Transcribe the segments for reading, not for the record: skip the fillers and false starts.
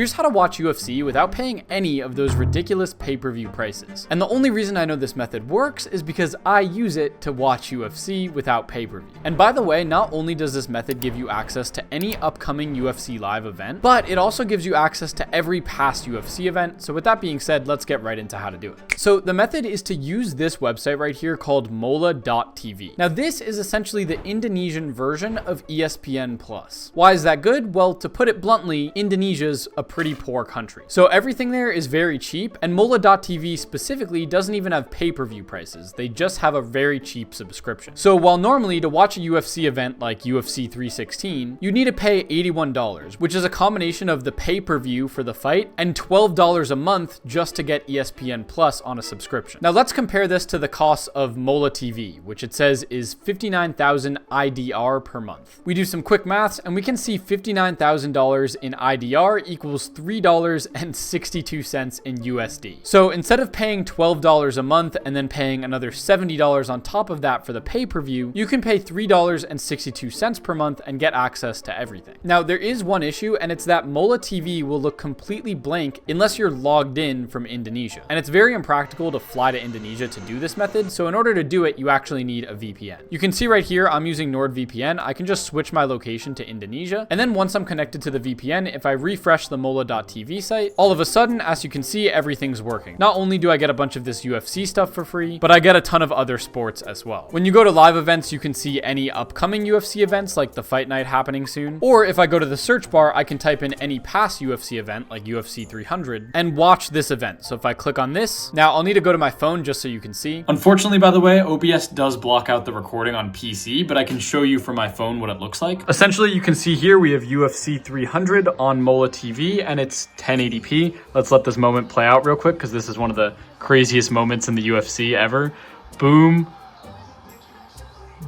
Here's how to watch UFC without paying any of those ridiculous pay-per-view prices. And the only reason I know this method works is because I use it to watch UFC without pay-per-view. And by the way, not only does this method give you access to any upcoming UFC live event, but it also gives you access to every past UFC event. So with that being said, let's get right into how to do it. So the method is to use this website right here called mola.tv. Now this is essentially the Indonesian version of ESPN Plus. Why is that good? Well, to put it bluntly, Indonesia's a pretty poor country. So everything there is very cheap, and mola.tv specifically doesn't even have pay-per-view prices. They just have a very cheap subscription. So while normally to watch a UFC event like UFC 316, you need to pay $81, which is a combination of the pay-per-view for the fight and $12 a month just to get ESPN Plus on a subscription. Now let's compare this to the cost of Mola TV, which it says is 59,000 IDR per month. We do some quick maths and we can see $59,000 in IDR equals $3.62 in USD. So instead of paying $12 a month and then paying another $70 on top of that for the pay-per-view, you can pay $3.62 per month and get access to everything. Now there is one issue, and it's that Mola TV will look completely blank unless you're logged in from Indonesia. And it's very impractical to fly to Indonesia to do this method, so in order to do it, you actually need a VPN. You can see right here, I'm using NordVPN. I can just switch my location to Indonesia, and then once I'm connected to the VPN, if I refresh the mola.tv site, all of a sudden, as you can see, everything's working. Not only do I get a bunch of this UFC stuff for free, but I get a ton of other sports as well. When you go to live events, you can see any upcoming UFC events like the fight night happening soon, or if I go to the search bar, I can type in any past UFC event like UFC 300 and watch this event. So if I click on this, now I'll need to go to my phone just so you can see. Unfortunately, by the way, OBS does block out the recording on PC, but I can show you from my phone what it looks like. Essentially, you can see here we have UFC 300 on Mola TV and it's 1080p. Let's let this moment play out real quick because this is one of the craziest moments in the UFC ever. Boom.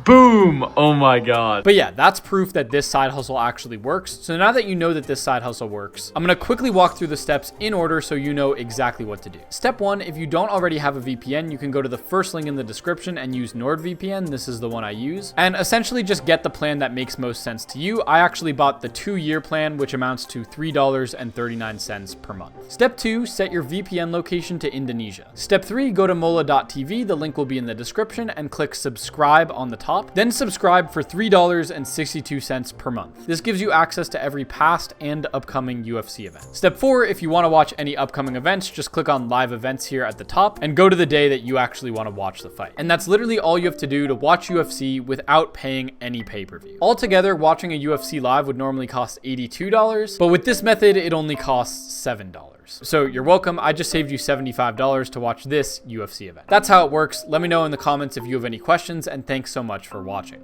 Boom! Oh my god. But yeah, that's proof that this side hustle actually works. So now that you know that this side hustle works, I'm going to quickly walk through the steps in order so you know exactly what to do. Step 1, if you don't already have a VPN, you can go to the first link in the description and use NordVPN. This is the one I use. And essentially just get the plan that makes most sense to you. I actually bought the 2-year plan, which amounts to $3.39 per month. Step 2, set your VPN location to Indonesia. Step 3, go to mola.tv. The link will be in the description and click subscribe on the top. Then subscribe for $3.62 per month. This gives you access to every past and upcoming UFC event. Step 4, if you want to watch any upcoming events, just click on live events here at the top and go to the day that you actually want to watch the fight. And that's literally all you have to do to watch UFC without paying any pay-per-view. Altogether, watching a UFC live would normally cost $82, but with this method, it only costs $7. So you're welcome. I just saved you $75 to watch this UFC event. That's how it works. Let me know in the comments if you have any questions, and thanks so much for watching.